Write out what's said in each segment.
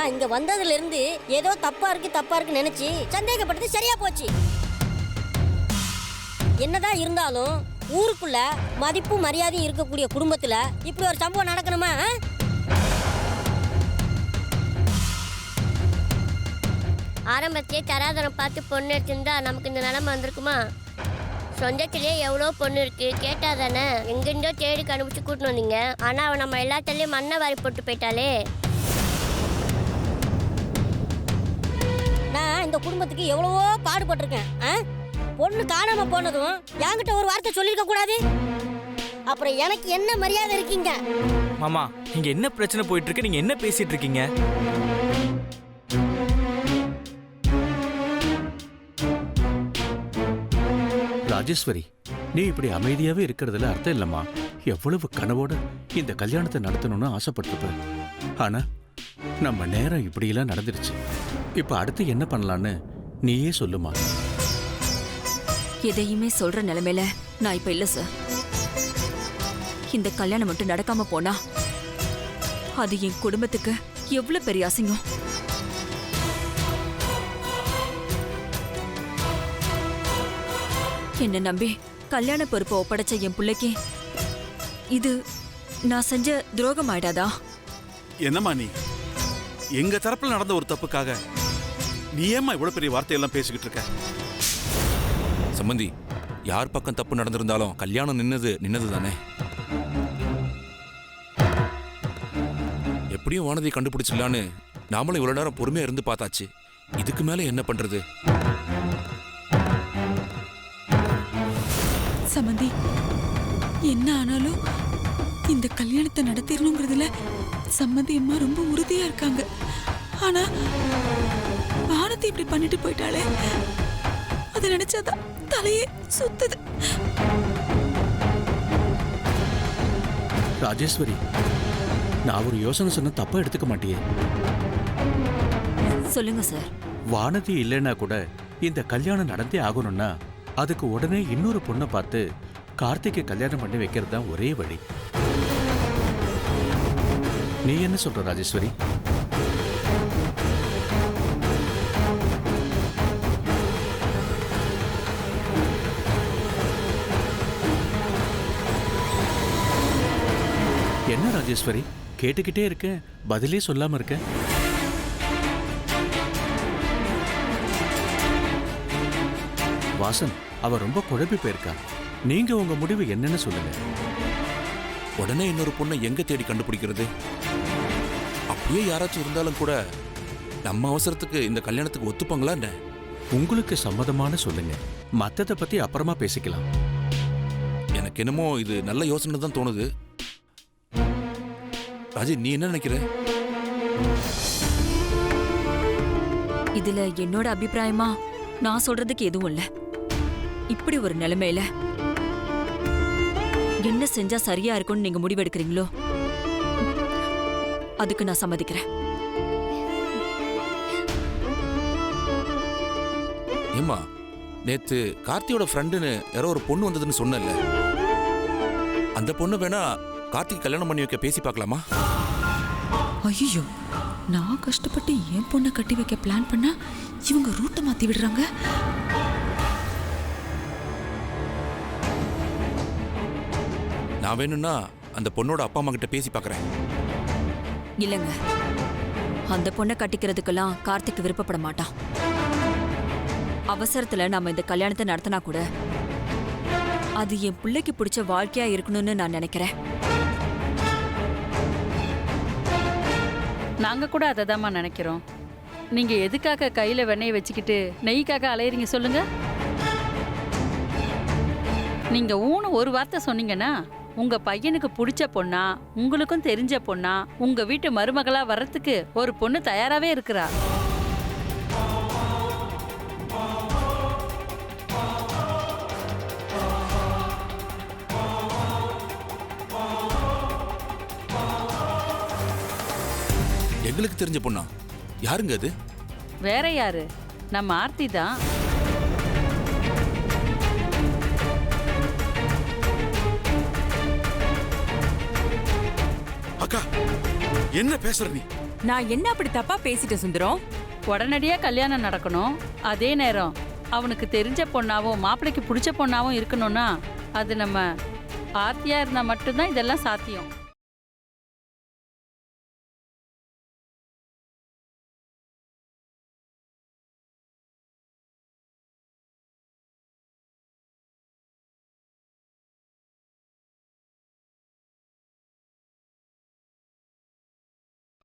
நான் இங்க வந்ததுல இருந்து ஏதோ தப்பா இருக்கு நினைச்சு சந்தேகப்பட்டது சரியா போச்சு. என்னதான் இருந்தாலும் ஊருக்குள்ள மதிப்பு மரியாதையும் இருக்கக்கூடிய குடும்பத்துல இப்படி ஒரு சம்பவம் நடக்கணுமா? ஆரம்பத்திலே தராதரம் பார்த்து பொண்ணு எடுத்திருந்தா நமக்கு இந்த நிலைமை வந்திருக்குமா? சொந்தத்திலே எவ்வளோ பொண்ணு இருக்கு, கேட்டா தானே. எங்கெண்டோ தேடி கண்டுபிடிச்சு கூட்டின்னு வந்தீங்க. ஆனால் அவன் நம்ம எல்லாத்துலேயும் மண்ணை வாரி போட்டு போயிட்டாலே. நான் இந்த குடும்பத்துக்கு எவ்வளவோ பாடுபட்டிருக்கேன். பொண்ணு காணாம போனதும் என்கிட்ட ஒரு வார்த்தை சொல்லிருக்க கூடாது. அப்புறம் எனக்கு என்ன மரியாதை இருக்கீங்க? மாமா, இங்க என்ன பிரச்சனை போயிட்டு இருக்கு? நீங்க என்ன பேசிட்டு இருக்கீங்க? ராஜேஸ்வரி, நீ இப்படி அமைதியாவே இருக்கிறதுல அர்த்தம் இல்லம்மா. எவ்வளவு கனவோட இந்த கல்யாணத்தை நடத்தணும்னு ஆசைப்பட்டிருப்ப. ஆனா நம்ம நேரம் இப்படியெல்லாம் நடந்துருச்சு. இப்ப அடுத்து என்ன பண்ணலான்னு நீயே சொல்லுமா. எதையுமே சொல்ற நிலைமையில நான் இப்ப இல்ல சார். இந்த கல்யாணம் மட்டும் நடக்காம போனா அது என் குடும்பத்துக்கு எவ்வளவு பெரிய அசிங்கம். என்ன நம்பி கல்யாண பொறுப்பை ஒப்படைச்ச என் பிள்ளைக்கு இது நான் செஞ்ச துரோகம் ஆயிடாதா? என்னம்மா நீ எங்க தரப்புல நடந்த ஒரு தப்புக்காக நீ ஏம்மா இவ்வளவு பெரிய வார்த்தையெல்லாம் பேசிக்கிட்டு இருக்க? சம்பந்தி, யார் பக்கம் தப்பு நடந்திருந்தாலும் கல்யாணம் நின்னது தானே. எப்படியும் வானதி கண்டுபிடிச்சிடலான்னு நாமளும் இவ்வளவு நேரம் பொறுமையா இருந்து பார்த்தாச்சு. இதுக்கு மேல என்ன பண்றது? சம்பந்தி, என்ன ஆனாலும் இந்த கல்யாணத்தை நடத்திடணுங்கிறதுல சம்மந்தி அம்மா ரொம்ப உறுதியா இருக்காங்க. ஆனா வானத்தை இப்படி பண்ணிட்டு போயிட்டாலே, அதை நினைச்சாதான் தலையே சுத்துது. ராஜேஸ்வரி, நான் ஒரு யோசனை சொன்ன தப்பா எடுத்துக்க மாட்டியே. சொல்லுங்க சார். வானதி இல்லைன்னா கூட இந்த கல்யாணம் நடந்தே ஆகணும்னா அதுக்கு உடனே இன்னொரு பொண்ணை பார்த்து கார்த்திகை கல்யாணம் பண்ணி வைக்கிறது தான் ஒரே வழி. நீ என்ன சொல்ற ராஜேஸ்வரி? என்ன ராஜேஸ்வரி, கேட்டுக்கிட்டே இருக்கேன், பதிலே சொல்லாம இருக்க. வாசன், அவ ரொம்ப குழப்பி போயிருக்கா. நீங்க உங்க முடிவு என்னன்னு சொல்லுங்க. உடனே இன்னொரு பொண்ணை எங்க தேடி கண்டுபிடிக்கிறது? அப்படியே யாராச்சும் இருந்தாலும் கூட நம்ம அவசரத்துக்கு இந்த கல்யாணத்துக்கு ஒத்துப்பாங்களா என்ன? உங்களுக்கு சம்மதமான சொல்லுங்க, மத்தத பத்தி அப்புறமா பேசிக்கலாம். எனக்கு என்னமோ இது நல்ல யோசனை தான் தோணுது. ராஜி, நீ என்ன நினைக்கிற? இதுல என்னோட அபிப்பிராயமா நான் சொல்றதுக்கு எதுவும் இல்ல. இப்படி ஒரு நிலைமையில என்ன செஞ்சா சரியா இருக்கும்னு நீங்க முடிவெடுக்கிறீங்களோ அதுக்கு நான் சம்மதிக்கிறேன். ஏம்மா, நேத்து கார்த்தியோட ஃப்ரெண்டுன்னு யாரோ ஒரு பொண்ணு வந்ததுன்னு சொன்னல, அந்த பொண்ணு வேணா கார்த்திக் கல்யாணம் பண்ணி வைக்க பேசி பார்க்கலாமா? ஐயோ, நான் கஷ்டப்பட்டு என் பொண்ணை கட்டி வைக்க பிளான் பண்ணா இவங்க ரூட்டை மாத்தி விடுறாங்க. நான் வேணும்னா அந்த பொண்ணோட அப்பா அம்மா கிட்ட பேசி பார்க்கறேன். இல்லங்க, அந்த பொண்ணை கட்டிக்கிறதுக்கெல்லாம் கார்த்திக் விருப்பப்பட மாட்டான். அவசரத்துல நாம இந்த கல்யாணத்தை நடத்தினா கூட அது என் பிள்ளைக்கு பிடிச்ச வாழ்க்கையா இருக்கணும்னு நான் நினைக்கிறேன். நாங்க கூட அதை தாம்மா நினைக்கிறோம். நீங்க எதுக்காக கையில வெண்ணெயை வச்சுக்கிட்டு நெய்க்காக அலையறீங்க சொல்லுங்க? நீங்க ஊனு ஒரு வார்த்தை சொன்னீங்கன்னா உங்க பையனுக்கு பிடிச்ச பொண்ணா, உங்களுக்கும் தெரிஞ்ச பொண்ணா, உங்க வீட்டு மருமகளா வர்றதுக்கு ஒரு பொண்ணு தயாராவே இருக்கிறா. எங்களுக்கு தெரிஞ்ச பொண்ணா? யாருங்க அது? வேற யாரு? நம்ம ஆர்த்தி தான். அக்கா, என்ன பேசுற நீ? நான் என்ன அப்படி தப்பா பேசிட்டேன் சுந்தரம்? உடனடியா கல்யாணம் நடக்கணும். அதே நேரம் அவனுக்கு தெரிஞ்ச பொண்ணாவும் மாப்பிள்ளைக்கு பிடிச்ச பொண்ணாவும் இருக்கணும்னா அது நம்ம ஆர்த்தியா இருந்தா மட்டும்தான் இதெல்லாம் சாத்தியம்.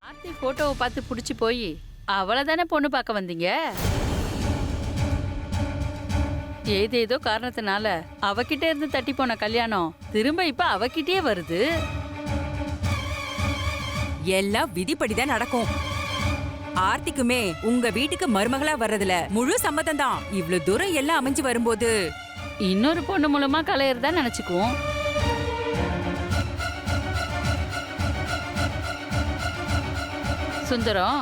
ஆர்த்தி போட்டோவை பார்த்து பிடிச்சி போய் அவளை தானே பொண்ணு பார்க்க வந்தீங்க. ஏதேதோ காரணத்தினால அவகிட்ட இருந்து தட்டி போன கல்யாணம் திரும்ப இப்ப அவகிட்டே வருது. எல்லாம் விதிப்படிதான் நடக்கும். ஆர்த்திக்குமே உங்க வீட்டுக்கு மருமகளா வர்றதுல முழு சம்மதம் தான். இவ்ளோ தூரம் எல்லாம் அமைஞ்சு வரும்போது இன்னொரு பொண்ணு மூலமா கலையறதா நினைச்சுக்குவோம். சுந்தரம்,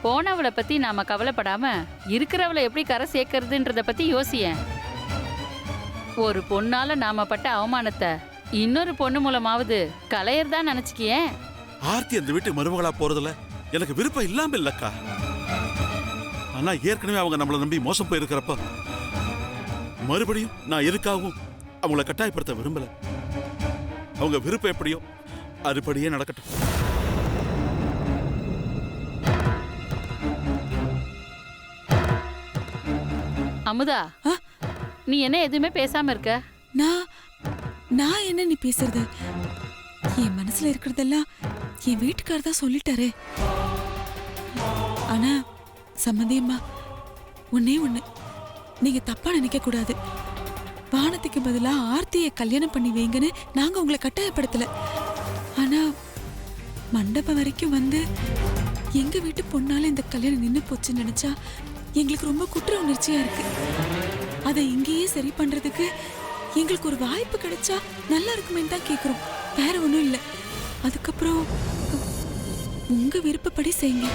போனவளை பத்தி நாம கவலைப்படாம இருக்கிறவளை எப்படி கரை சேர்க்கறதுன்றத பத்தி யோசியேன். ஒரு பொண்ணால நாம பட்ட அவமானத்தை இன்னொரு பொண்ணு மூலமாவது கலையறதா நினைச்சுக்கியேன். ஆர்த்தி அந்த வீட்டுக்கு மருமகளா போறதுல எனக்கு விருப்பம் இல்லாம இல்லக்கா. ஆனா ஏற்கனவே அவங்க நம்மளை நம்பி மோசம் போயிருக்கிறப்ப மறுபடியும் நான் எதுக்காகவும் அவங்கள கட்டாயப்படுத்த விரும்பல. அவங்க விருப்பம் எப்படியோ அதுபடியே நடக்கட்டும். அமுதா, நீ என்ன எதுவுமே பேசாம இருக்க? நான் என்ன நீ பேசுறது? என் மனசுல இருக்கிறதெல்லாம் என் வீட்டுக்காரர் தான் சொல்லிட்டாரு. ஆனா சம்மந்தியம்மா, ஒன்னே ஒண்ணு, நீங்க தப்பா நினைக்க கூடாது. வானத்துக்கு பதிலா ஆர்த்தியை கல்யாணம் பண்ணி வைங்கன்னு நாங்க உங்களை கட்டாயப்படுத்தல. ஆனா மண்டபம் வரைக்கும் வந்து எங்க வீட்டு பொண்ணால இந்த கல்யாணம் நின்னு போச்சுன்னு நினைச்சா எங்களுக்கு ரொம்ப குற்ற உணர்ச்சியா இருக்கு. அதை இங்கேயே சரி பண்றதுக்கு எங்களுக்கு ஒரு வாய்ப்பு கிடைச்சா நல்லா இருக்குமே தான் கேக்குறோம். வேற ஒண்ணும் இல்ல. அதுக்கப்புறம் உங்க விருப்பப்படி செய்யுங்க.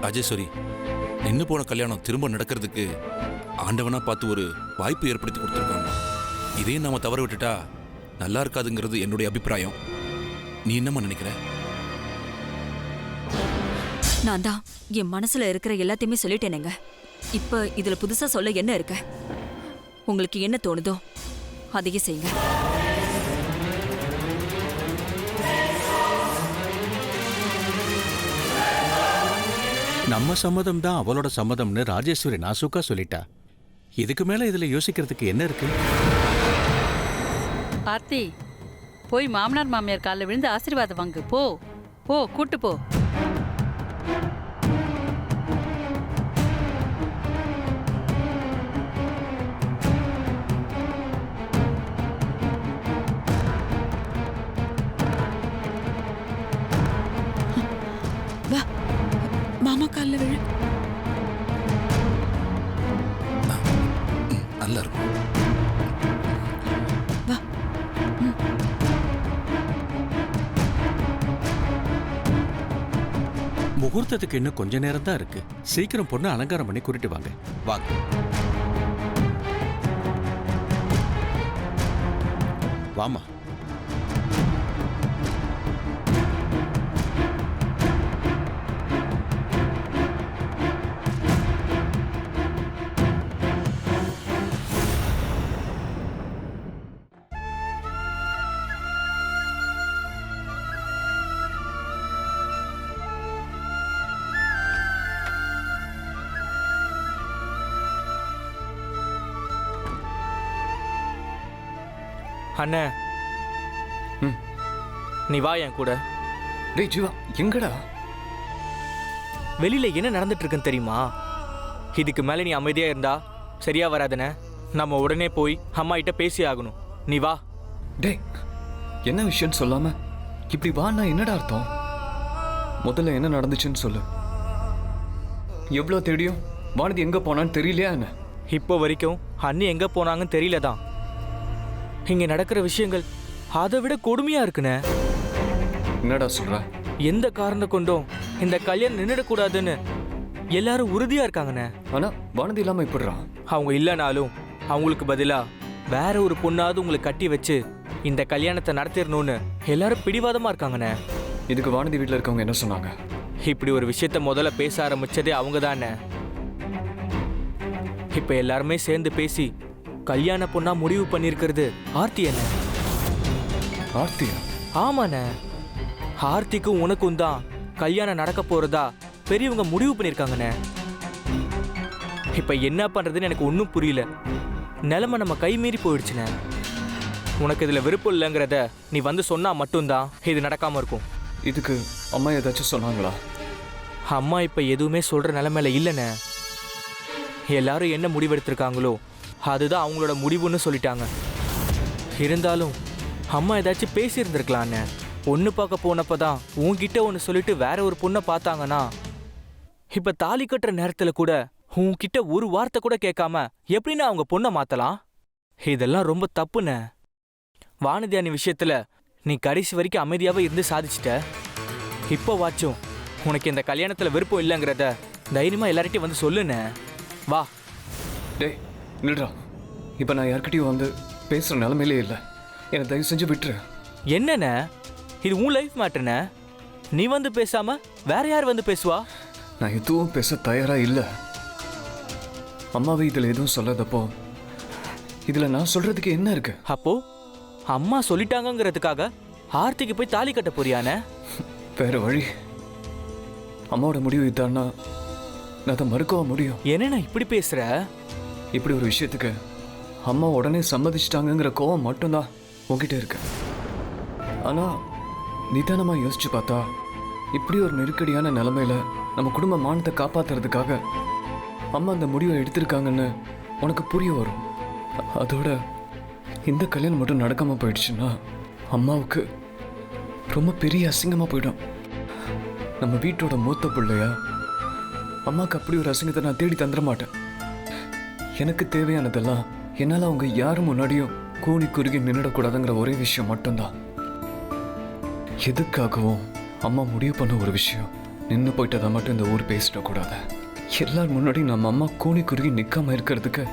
ராஜேஸ்வரி, நின்னு போன கல்யாணம் திரும்ப நடக்கிறதுக்கு ஆண்டவனா பார்த்து ஒரு வாய்ப்பு ஏற்படுத்தி கொடுத்துருக்காங்க. இதையும் நாம தவற விட்டுட்டா நல்லா இருக்காதுங்கிறது என்னுடைய அபிப்பிராயம். நீ என்னம்மா நினைக்கிற? நான் தான் என் மனசுல இருக்கிற எல்லாத்தையுமே சொல்லிட்டேனேங்க. இப்ப இதுல புதுசா சொல்ல என்ன இருக்க? உங்களுக்கு என்ன தோணுதோ அதையே செய்யுங்க. நம்ம சம்மதம் தான் அவளோட சம்மதம்னு ராஜேஸ்வரி நாசுக்கா சொல்லிட்டா. இதுக்கு மேல இதுல யோசிக்கிறதுக்கு என்ன இருக்கு? ஆர்த்தி, போய் மாமனார் மாமியார் காலில் விழுந்து ஆசீர்வாதம் வாங்கு. போ போ, கூட்டு போ. வா, மாமா கால்ல விழு. நல்லா இருக்கும். வா. முகூர்த்தத்துக்கு இன்னும் கொஞ்ச நேரம் தான் இருக்கு. சீக்கிரம் பொண்ணு அலங்காரம் பண்ணி கூட்டிட்டு வாங்க. வாங்க. வாமா. அண்ணே, நீ வா என் கூட. டேய் ஜீவா, எங்கடா? வெளியில என்ன நடந்துட்டு இருக்குன்னு தெரியுமா? இதுக்கு மேல நீ அமைதியா இருந்தா சரியா வராதுண்ணே. நம்ம உடனே போய் அம்மா கிட்ட பேசி ஆகணும். நீ வா. டேய், என்ன விஷயம்னு சொல்லாம இப்படி வான்னா என்னடா அர்த்தம்? முதல்ல என்ன நடந்துச்சுன்னு சொல்லு. எவ்வளோ தேடியும் வானதி எங்க போனான்னு தெரியலையா என்ன? இப்போ வரைக்கும் அண்ணி எங்க போனாங்கன்னு தெரியலதான். இங்க நடக்கிற விஷயங்கள் அதை விட கொடுமையா இருக்குண்ணே. என்னடா சொல்ற? எந்த காரணம் கொண்டும் இந்த கல்யாணம் நின்றுடக்கூடாதுன்னு எல்லாரும் உறுதியா இருக்காங்கண்ணே. ஆனா வானதி இல்லாம இப்படிறா? அவங்க இல்லைனாலும் அவங்களுக்கு பதிலா வேற ஒரு பொண்ணாவது உங்களை கட்டி வச்சு இந்த கல்யாணத்தை நடத்திடணும்னு எல்லாரும் பிடிவாதமா இருக்காங்கண்ணே. இதுக்கு வானதி வீட்டில் இருக்கவங்க என்ன சொன்னாங்க? இப்படி ஒரு விஷயத்த முதல்ல பேச ஆரம்பிச்சதே அவங்க தானே. இப்ப எல்லாருமே சேர்ந்து பேசி கல்யாண பொண்ணா முடிவு பண்ணிருக்கிறது ஆர்த்தி என்ன. ஆர்த்தியா? ஆமாண்ணே, ஆர்த்திக்கும் உனக்கும் தான் கல்யாணம் நடக்க போறதா பெரியவங்க முடிவு பண்ணிருக்காங்கண்ணே. இப்ப என்ன பண்றதுன்னு எனக்கு ஒன்றும் புரியல. நிலைமை நம்ம கை மீறி போயிடுச்சுண்ணே. உனக்கு இதுல விருப்பம் இல்லைங்கிறத நீ வந்து சொன்னா மட்டும்தான் இது நடக்காம இருக்கும். இதுக்கு அம்மா ஏதாச்சும் சொன்னாங்களா? அம்மா இப்ப எதுவுமே சொல்ற நிலைமையில இல்லைண்ணே. எல்லாரும் என்ன முடிவெடுத்திருக்காங்களோ அதுதான் அவங்களோட முடிவுன்னு சொல்லிட்டாங்க. இருந்தாலும் அம்மா ஏதாச்சும் பேசி இருந்திருக்கலான்னு. பொண்ணு பார்க்க போனப்பதான் உன்கிட்ட ஒன்று சொல்லிட்டு வேற ஒரு பொண்ணை பார்த்தாங்கன்னா இப்ப தாலி கட்டுற நேரத்துல கூட உன்கிட்ட ஒரு வார்த்தை கூட கேட்காம எப்படின்னா அவங்க பொண்ணை மாத்தலாம்? இதெல்லாம் ரொம்ப தப்புண்ணே. வானதியானி விஷயத்துல நீ கடைசி வரைக்கும் அமைதியாவே இருந்து சாதிச்சிட்ட. இப்போ வாச்சும் உனக்கு இந்த கல்யாணத்துல விருப்பம் இல்லைங்கிறத தைரியமா எல்லார்கிட்டையும் வந்து சொல்லுண்ணே. வா. டேய் நில்றா. இப்போ நான் யார்கிட்டயும் வந்து பேசுகிற நிலமையிலே இல்லை. என்னை தயவு செஞ்சு விட்டுரு. என்னண்ணே, இது உன் லைஃப் மேட்டர்ண்ணே. நீ வந்து பேசாம வேற யார் வந்து பேசுவா? நான் எதுவும் பேச தயாராக இல்லை. அம்மாவை இதில் எதுவும் சொல்லாதப்போ இதில் நான் சொல்கிறதுக்கு என்ன இருக்கு? அப்போ அம்மா சொல்லிட்டாங்கங்கிறதுக்காக ஆர்த்திக்கு போய் தாலி கட்ட போறியானே? வேற வழி. அம்மாவோட முடிவு இதான்னா நான் அதை மறுக்கவா முடியும்? என்னண்ணா இப்படி பேசுற? இப்படி ஒரு விஷயத்துக்கு அம்மா உடனே சம்மதிச்சிட்டாங்கங்கிற கோவம் மட்டும்தான் உங்ககிட்ட இருக்கு. ஆனால் நிதானமாக யோசிச்சு பார்த்தா இப்படி ஒரு நெருக்கடியான நிலைமையில நம்ம குடும்ப மானத்தை காப்பாத்துறதுக்காக அம்மா அந்த முடிவை எடுத்திருக்காங்கன்னு உனக்கு புரிய வரும். அதோட இந்த கல்யாணம் மட்டும் நடக்காமல் போயிடுச்சுன்னா அம்மாவுக்கு ரொம்ப பெரிய அசிங்கமாக போயிடும். நம்ம வீட்டோட மூத்த பிள்ளையா அம்மாவுக்கு அப்படி ஒரு அசிங்கத்தை நான் தேடி தந்துட மாட்டேன். எனக்கு தேவையானதெல்லாம் என்னால் அவங்க யாரும் முன்னாடியும் கூனி குறுகி நின்றுடக்கூடாதுங்கிற ஒரே விஷயம் மட்டும்தான். எதுக்காகவும் அம்மா முடிவு பண்ண ஒரு விஷயம் நின்று போயிட்டதை மட்டும் இந்த ஊர் பேசிடக்கூடாது. எல்லார் முன்னாடி நம்ம அம்மா கூனி குறுகி நிற்காம இருக்கிறதுக்கு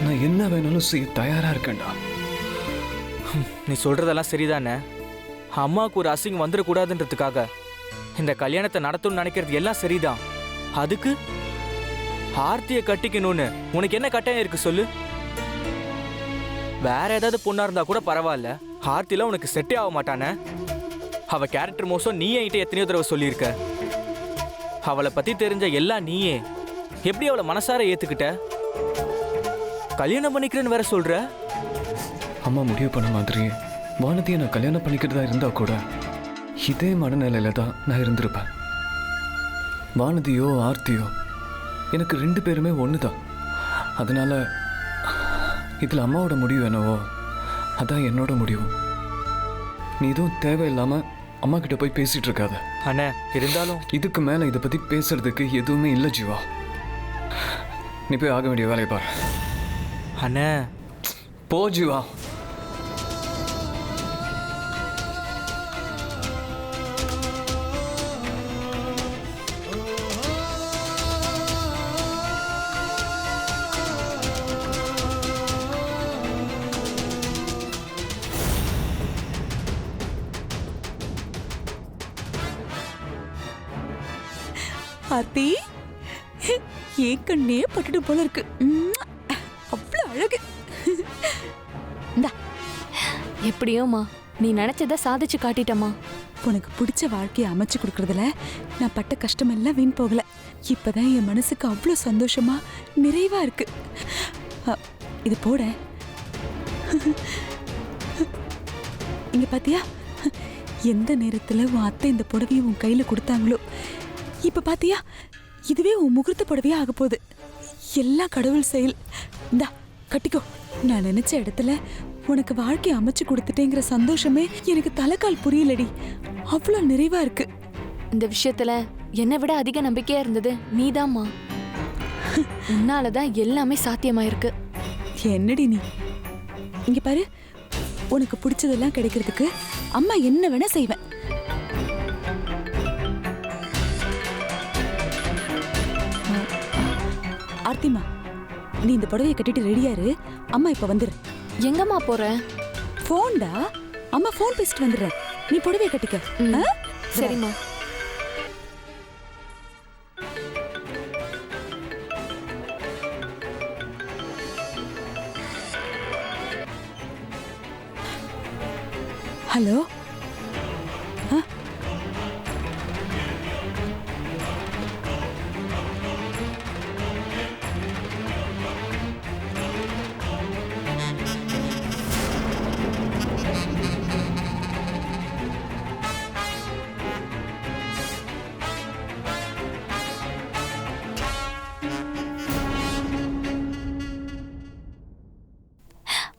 நான் என்ன வேணாலும் செய்ய தயாரா இருக்கேன்டா. நீ சொல்றதெல்லாம் சரிதானே. அம்மாவுக்கு ஒரு அசிங்கம் வந்துடக்கூடாதுன்றதுக்காக இந்த கல்யாணத்தை நடத்தணும்னு நினைக்கிறது எல்லாம் சரிதான். அதுக்கு ஆர்த்தியை கட்டிக்கணும்னு உனக்கு என்ன கட்டாயம் இருக்கு சொல்லு? வேற ஏதாவது பொண்ணா இருந்தா கூட பரவாயில்ல, ஆர்த்தில உனக்கு செட்டே ஆக மாட்டானே. அவ கேரக்டர் மோசம் நீ என்கிட்ட எத்தனையோ தடவை சொல்லியிருக்க. அவளை பத்தி தெரிஞ்ச எல்லாம் நீயே எப்படி அவளை மனசார ஏத்துக்கிட்ட? கல்யாணம் பண்ணிக்கிறேன்னு வேற சொல்ற. அம்மா முடிவு பண்ண மாதிரியே வானதியை நான் கல்யாணம் பண்ணிக்கிறதா இருந்தா கூட இதே மனநிலையில தான் நான் இருந்திருப்பேன். வானதியோ ஆர்த்தியோ எனக்கு 2 பேருமே ஒன்று தான். அதனால இதில் அம்மாவோட முடிவு என்னவோ அதான் என்னோட முடிவு. நீ எதுவும் தேவையில்லாம அம்மா கிட்ட போய் பேசிட்டு இருக்காத. அண்ணே, இருந்தாலும் இதுக்கு மேல இதை பத்தி பேசுறதுக்கு எதுவுமே இல்லை ஜீவா. நீ போய் ஆக வேண்டிய வேலையை பாரு. அண்ணே போ ஜீவா. ஆர்த்தி, ஏன் கண்ணே பட்டுட்டு போல இருக்கு. அவ்வளவு அழகு. எப்படியோமா நீ நினைச்சத சாதிச்சு காட்டிட்டமா. உனக்கு பிடிச்ச வாழ்க்கையை அமைச்சு கொடுக்கறதுல நான் பட்ட கஷ்டம் எல்லாம் வீண் போகல. இப்பதான் என் மனசுக்கு அவ்வளவு சந்தோஷமா நிறைவா இருக்கு. இது போட இங்க பாத்தியா, எந்த நேரத்துல உன் அத்தை இந்த புடவையை உன் கையில கொடுத்தாங்களோ இப்ப பாத்தியா இதுவே உன் முகூர்த்த புடவையா ஆக போகுது. எல்லாம் கடவுள் செயல். இந்தா கட்டிக்கோ. நான் நினைச்ச இடத்துல உனக்கு வாழ்க்கையை அமைச்சு கொடுத்துட்டேங்கிற சந்தோஷமே எனக்கு தலைக்கால் புரியலடி. அவ்வளோ நிறைவா இருக்கு. இந்த விஷயத்துல என்னை விட அதிக நம்பிக்கையா இருந்தது நீதாம்மா. உன்னாலதான் எல்லாமே சாத்தியமாயிருக்கு. என்னடி நீ? இங்க பாரு, உனக்கு பிடிச்சதெல்லாம் கிடைக்கிறதுக்கு அம்மா என்ன வேணா செய்வேன். ஆர்த்திமா, நீ இந்த புடவையை கட்டிட்டு ரெடியா இரு. அம்மா இப்ப வந்துரு. எங்கம்மா போற? போன்டா, அம்மா போன் பேசிட்டு வந்துடுறேன். நீ புடவையை கட்டிக்க. ஆ? சரிம்மா. ஹலோ. ஆ?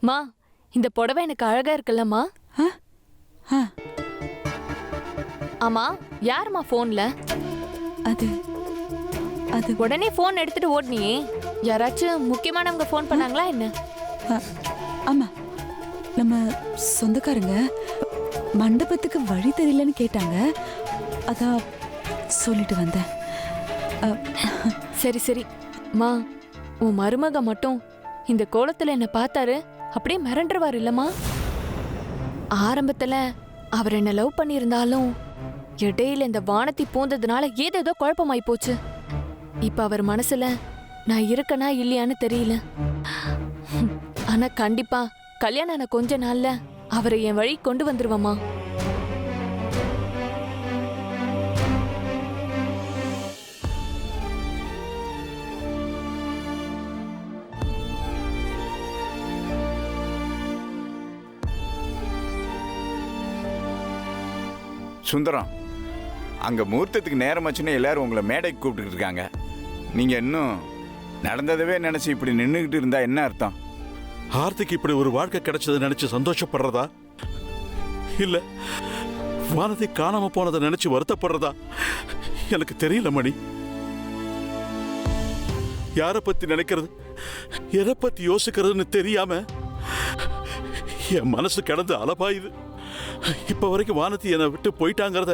மா, இந்த புடவை எனக்கு அழகா இருக்குல்லம்மா? ஆ? ஆ, ஆமா, யாரும்மா போன்ல? அது அது உடனே போன் எடுத்துட்டு ஓடுனியே, யாராச்சும் முக்கியமானவங்க போன் பண்ணாங்களா என்ன? ஆமா, நம்ம சொந்தக்காரங்க மண்டபத்துக்கு வழி தெரியலன்னு கேட்டாங்க. அதான் சொல்லிட்டு வந்தேன். சரி சரி. மா, உன் மருமக மட்டும் இந்த கோலத்துல என்ன பார்த்தாரு அப்படியே மிரண்டுருவார் இல்லம்மா? ஆரம்பத்துல அவர் என்ன லவ் பண்ணியிருந்தாலும் இடையில இந்த வானத்தி பூந்ததுனால ஏதேதோ குழப்பமாயி போச்சு. இப்ப அவர் மனசுல நான் இருக்கனா இல்லையான்னு தெரியல. ஆனா கண்டிப்பா கல்யாணம் ஆன கொஞ்ச நாள்ல அவரை என் வழி கொண்டு வந்துருவமா. சுந்தரம், அங்கே முகூர்த்தத்துக்கு நேரமாச்சுன்னு எல்லாரும் உங்களை மேடைக்கு கூப்பிட்டுக்கிட்டு இருக்காங்க. நீங்கள் இன்னும் நடந்ததவே நினச்சி இப்படி நின்றுக்கிட்டு இருந்தா என்ன அர்த்தம்? ஆர்த்திக்கு இப்படி ஒரு வாழ்க்கை கிடைச்சதை நினைச்சு சந்தோஷப்படுறதா, இல்ல வானத்தை காணாம போனதை நினைச்சு வருத்தப்படுறதா எனக்கு தெரியல மணி. யாரை பத்தி நினைக்கிறது, எதை பத்தி யோசிக்கிறதுன்னு தெரியாம என் மனசு கிடந்து அலபாயுது. இப்ப வரைக்கும் வானதி என்னை விட்டு போயிட்டாங்கிறத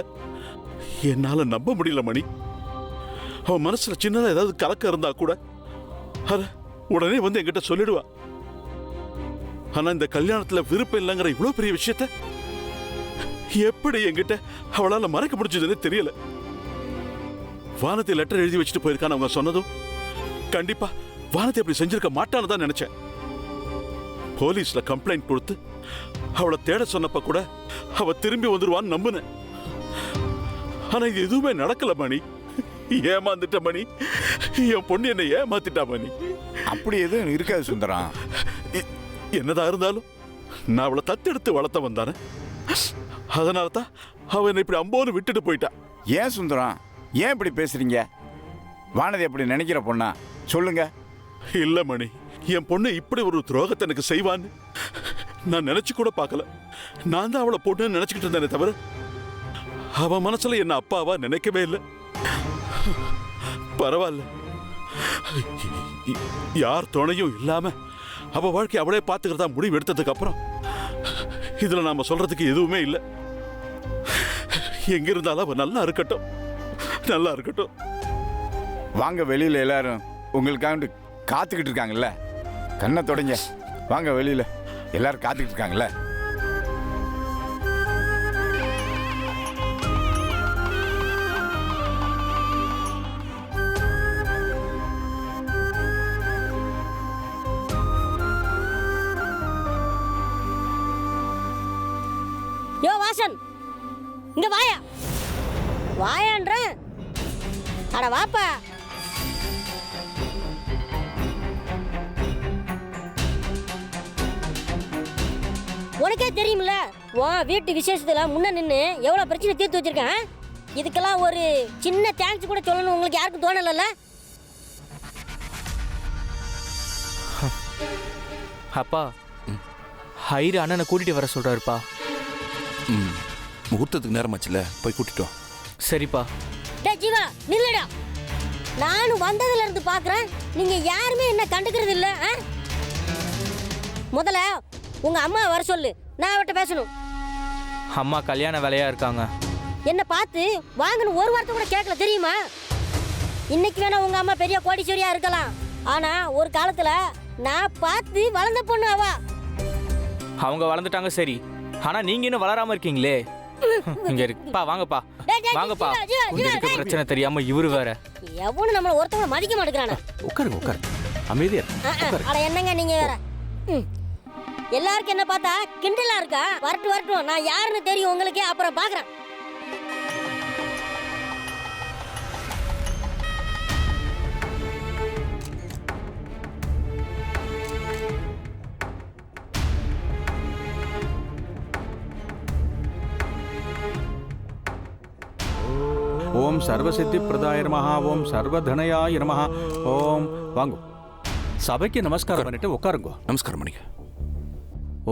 என்னால நம்ப முடியல மணி. அவன் மனசுல சின்னதா ஏதாவது கலக்கம் இருந்தா கூட அத உடனே வந்து என்கிட்ட சொல்லிடுவா. ஆனா இந்த கல்யாணத்துல விருப்பம் இல்லைங்கிற இவ்வளவு பெரிய விஷயத்த எப்படி என்கிட்ட அவளால மறைக்க முடிஞ்சதுன்னு தெரியல. வானதி லெட்டர் எழுதி வச்சுட்டு போயிருக்கான்னு அவங்க சொன்னதும் கண்டிப்பா வானதி அப்படி செஞ்சிருக்க மாட்டான்னு தான் நினைச்சேன். போலீஸ்ல கம்ப்ளைண்ட் கொடுத்து அவளை தேட சொன்னப்ப கூட அவ திரும்பி வந்துருவான்னு நம்புனேன். ஆனா இது எதுவுமே நடக்கல மணி. ஏமாந்துட்ட மணி. என் பொண்ணு என்னை ஏமாத்திட்டா மணி. அப்படி எதுவும் இருக்காது சுந்தரம். என்னதான் இருந்தாலும் நான் அவளை தத்தெடுத்து வளர்த்த வந்தானே, அதனால தான் அவ என்னை இப்படி அம்போன்னு விட்டுட்டு போயிட்டா. ஏன் சுந்தரம், ஏன் இப்படி பேசுறீங்க? வானதி அப்படி நினைக்கிற பொண்ணா? சொல்லுங்க. இல்ல மணி, என் பொண்ணு இப்படி ஒரு துரோகத்தை எனக்கு செய்வான்னு நான் நினைச்சு கூட பார்க்கல. நான் தான் அவளை பொண்ணுன்னு நினைச்சுக்கிட்டு இருந்தேனே தவிர அவ மனசுல என்ன அப்பாவா நினைக்கவே இல்லை. பரவாயில்ல, யார் துணையும் இல்லாம அவ வாழ்க்கை அவளே பார்த்துக்கிறதா முடிவு எடுத்ததுக்கு அப்புறம் இதுல நாம சொல்றதுக்கு எதுவுமே இல்லை. எங்க இருந்தாலும் அவ நல்லா இருக்கட்டும், நல்லா இருக்கட்டும். வாங்க, வெளியில எல்லாரும் உங்களுக்காக காத்துக்கிட்டு இருக்காங்கல்ல. கண்ணை தொடங்க, வாங்க வெளியில எல்லாரும் காத்துக்கிட்டு இருக்காங்கல்ல. யோ வாசன், இங்க வாயா. வாயான்ற. அட வாப்பா. உனக்கே தெரியுமில்ல, உன் வீட்டு விசேஷத்துல முன்ன நின்று எவ்வளவு பிரச்சனை தீர்த்து வச்சிருக்கேன். இதுக்கெல்லாம் ஒரு சின்ன தேங்க்ஸ் கூட சொல்லணும் உங்களுக்கு யாருக்கும் தோணல? அப்பா, ஹைரு அண்ணனை கூட்டிட்டு வர சொல்றாருப்பா. முகூர்த்தத்துக்கு நேரமாச்சுல, போய் கூட்டிட்டோம். சரிப்பா. டேய் ஜீவா, நில்லுடா. நானும் வந்ததுல இருந்து பாக்குறேன், நீங்க யாருமே என்ன கண்டுக்கிறது இல்ல. முதல்ல உங்க அம்மா வர சொல்லு, நான் அவட்ட பேசணும். அம்மா கல்யாண வேலையா இருக்காங்க. என்ன பார்த்து வாங்கன்னு ஒரு வார்த்தை கூட கேட்கல தெரியுமா? இன்னைக்கு வேணா உங்க அம்மா பெரிய கோடீஸ்வரியா இருக்கலாம், ஆனா ஒரு காலத்துல நான் பார்த்து வளர்ந்த பொண்ணு அவ. அவங்க வளர்ந்துட்டாங்க சரி, ஆனா நீங்க இன்னும் வளராம இருக்கீங்களே. இங்க இருக்குப்பா, வாங்கப்பா வாங்கப்பா. இங்க இருக்க பிரச்சனை தெரியாம இவரு வேற. எவனு நம்மள ஒருத்தவங்க மதிக்க மாட்டேங்கிறானே. உட்காருங்க உட்காருங்க, அமைதியா இருங்க. அட என்னங்க நீங்க வேற. எல்லாருக்கும் என்ன பார்த்தா கிண்டலா இருக்கா? வரட்டும், நான் யாருன்னு தெரியும் உங்களுக்கு, அப்புறம் பாக்குறேன். ஓம் சர்வசித்தி பிரதாய நமஹ, ஓம் சர்வதனயாய நமஹ. ஓம் வாங்க, சபைக்கு நமஸ்காரம் பண்ணிட்டு உட்காருங்க. நமஸ்காரம் பண்ணிக்க.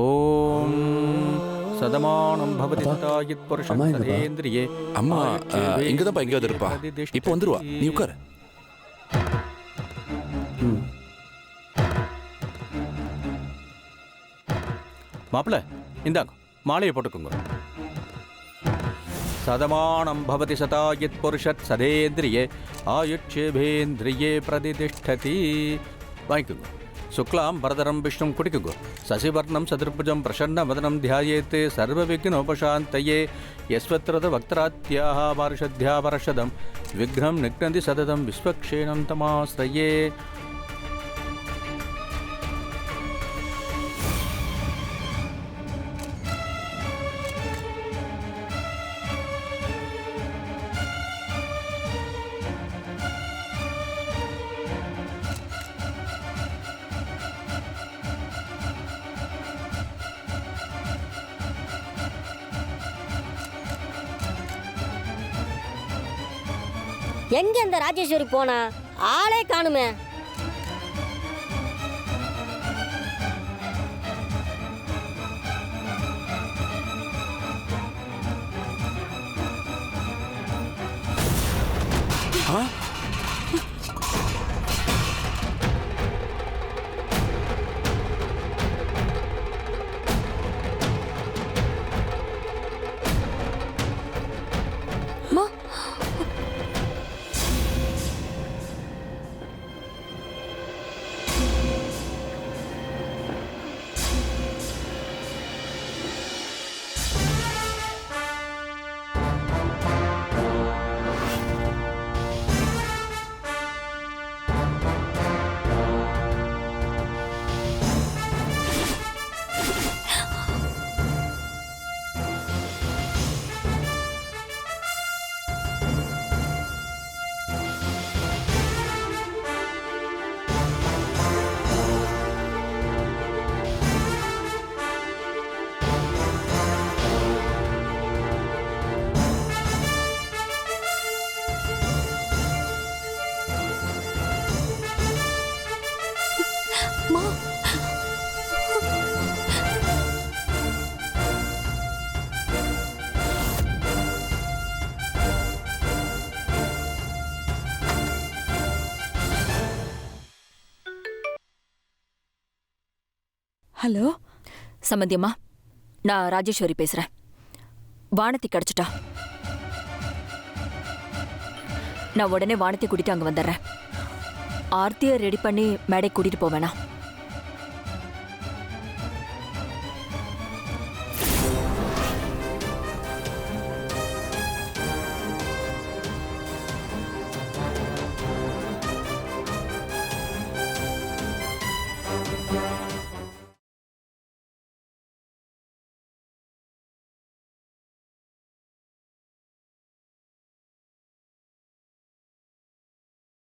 ஓம் சதமானம் பவதி சதாயித் புருஷம் சதேந்திரியே. அம்மா இங்கதான்ப்பா எங்கேயாவது இருப்பா, இப்போ வந்துருவா, நீ உட்காரு. மாப்பிள்ள இந்தாங்க, மாலையை போட்டுக்கோங்க. சதமானம் பவதி சதாயித் புருஷத் சதேந்திரியே ஆயுட்சேபேந்திரியே பிரதிதிஷ்டதி. வாங்கிக்கோங்க. சுக்லாம் பரதரம் விஷ்ணும் குடிக்குங்க. சசிவர்ணம் சதுர்புஜம் பிரசன்ன வதனம் தியாயேத் சர்வ விக்னோபசாந்தயே. யஸ்வத்ரத வக்திராத்யாஹ பார்ஷத்யா பரஷதம் விக்னம் நிக்னந்தி சததம் விஸ்வக்ஷேணம் தமாஸ்ரயே. எங்க இந்த ராஜேஸ்வரி போனா? ஆளே காணுமே. ஹலோ சம்பந்தியம்மா, நான் ராஜேஸ்வரி பேசுறேன். வானதி கிடைச்சிட்டா. நான் உடனே வானத்தை கூட்டிட்டு அங்க வந்துடுறேன். ஆர்த்தியை ரெடி பண்ணி மேடை கூட்டிட்டு போவேனா?